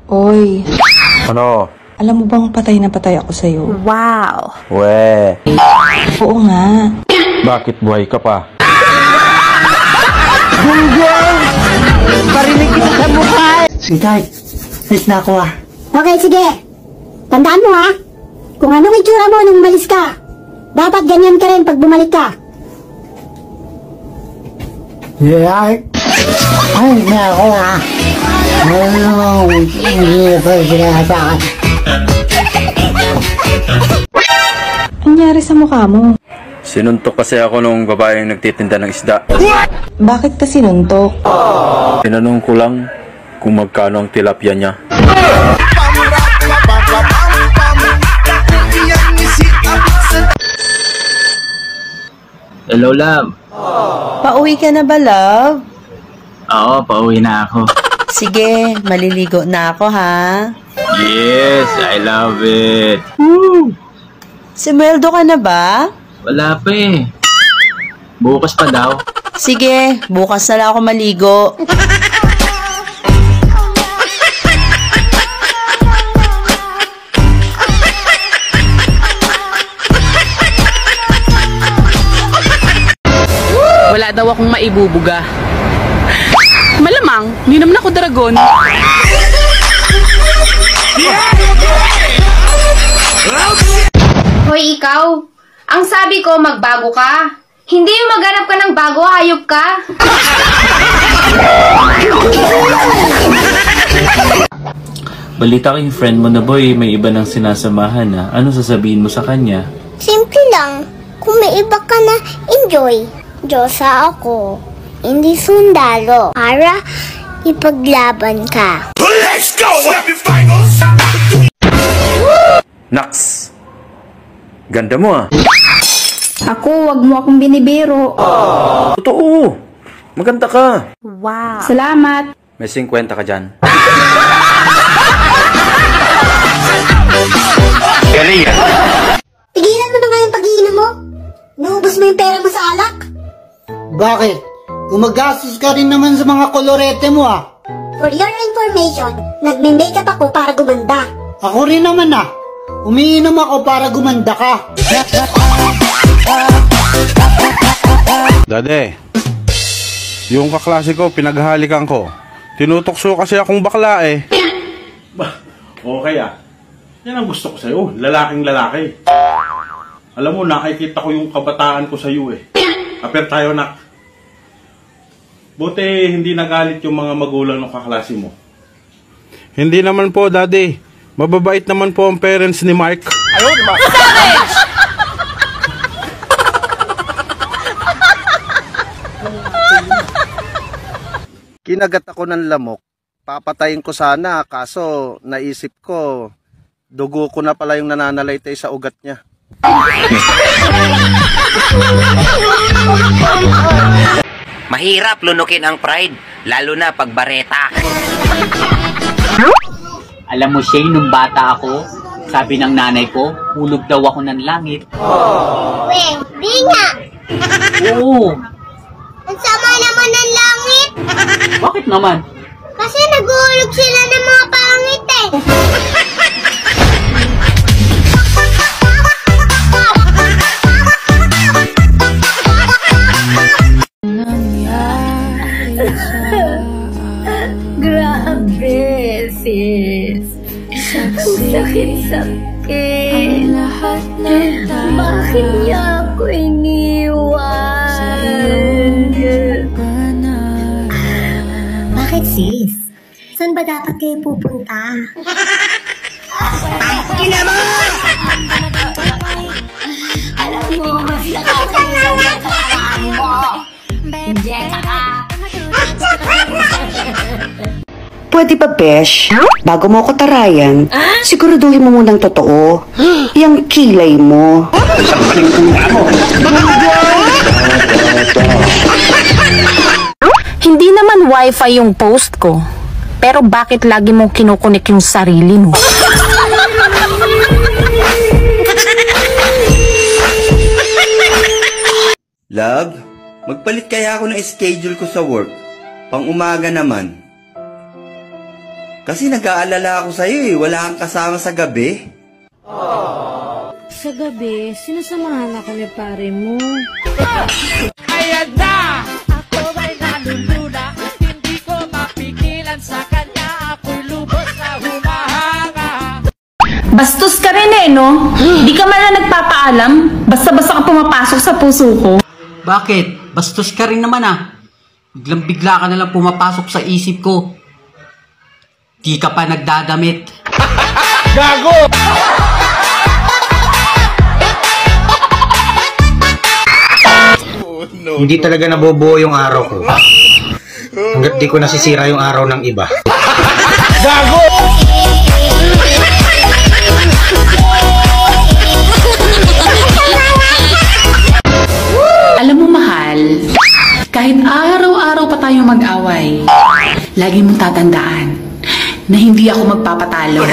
Oy, Ano? alam mo bang patay na patay ako sa'yo? Wow! We, Oo nga. bakit buhay ka pa? Sweetheart, alis na ako ah. Okay, sige. Tandaan mo ha. Kung anong itsura mo nung umalis ka, dapat ganyan ka rin pag bumalik ka. Sweetheart, alis na ako ah. Ano, hindi pa sila sa akin. Anyari sa mukha mo? Sinuntok kasi ako nung babaeng nagtitinda ng isda. Bakit ka sinuntok? Tinanong ko lang kung magkano ang tilapia niya. Hello, love. Pauwi ka na ba, love? Oo, pauwi na ako. Sige, maliligo na ako, ha? Yes, I love it. Sumweldo ka na ba? Wala pa eh. Bukas pa daw. Sige, bukas na lang ako maligo. Wala daw akong maibubuga. Malamang, hindi naman ako dragon. Hoy ikaw, ang sabi ko magbago ka. Hindi yung maghanap ka ng bago, hayop ka. Balita ko yung friend mo na boy, may iba nang sinasamahan na. Ano sasabihin mo sa kanya? Simple lang. Kung may iba ka na, enjoy. Diyosa ako. Hindi sundalo. Para ipaglaban ka. Nax! Ganda mo ah. Ako, wag mo akong binibiro. Totoo! Maganda ka. Wow! Salamat. May 50 ka dyan. Tigilan mo na nga yung pag-iinom mo. Naubos mo yung pera mo sa alak. Bakit? Gumagastos ka rin naman sa mga kolorete mo ah. For your information, nagme-makeup ako para gumanda. Ako rin naman ah. Umiinom ako para gumanda ka. Dade, yung kaklase ko, pinaghalikan ko. Tinutokso kasi akong bakla eh. Okay ah. Yan ang gusto ko sa'yo. Lalaking lalaki. Alam mo, nakikita ko yung kabataan ko sa'yo eh. Aper tayo nak. Buti hindi nagalit yung mga magulang ng kaklase mo. Hindi naman po, Daddy. Mababait naman po ang parents ni Mark. Ayaw, di ba? Kinagat ako ng lamok. Papatayin ko sana, kaso naisip ko, dugo ko na pala yung nananalaytay sa ugat niya. Mahirap lunukin ang pride, lalo na pag bareta. Alam mo Shane, nung bata ako, sabi ng nanay ko, hulog daw ako ng langit. Di nga. Oo. Ang sama naman ng langit. Bakit naman? Kasi nag-uulog sila ng mga pangit eh. Grabe, sis. Sakit-sakit. Bakit niya ako iniwan? Bakit sis? Saan ba dapat kayo pupunta? Alam mo, mas nakakasama ka mo. Jessica ka. Pwede ba, Besh? Bago mo ako tarayan, siguraduhin mo munang totoo. Yang kilay mo. Hindi naman wifi yung post ko. Pero bakit lagi mong kinukunik yung sarili mo? Love, magpalit kaya ako ng schedule ko sa work. Pang umaga naman. Kasi nag-aalala ako sa'yo eh. Wala kang kasama sa gabi. Sa gabi, sinasamahan ako ni pare mo. Ayan na! Ako ay nalulula. Hindi ko mapigilan sa kanya. Ako'y lubos na humahanga. Bastos ka rin eh, no? Di ka man lang nagpapaalam. Basta-basta ka pumapasok sa puso ko. Bakit? Bastos ka rin naman ah. Biglang-bigla ka nalang pumapasok sa isip ko. Di ka pa nagdadamit. Gago! Hindi talaga nabubuo yung araw ko. Hanggat di ko nasisira yung araw ng iba. Gago! Alam mo, mahal, kahit araw-araw pa tayo mag-away, lagi mong tatandaan na hindi ako magpapatalo.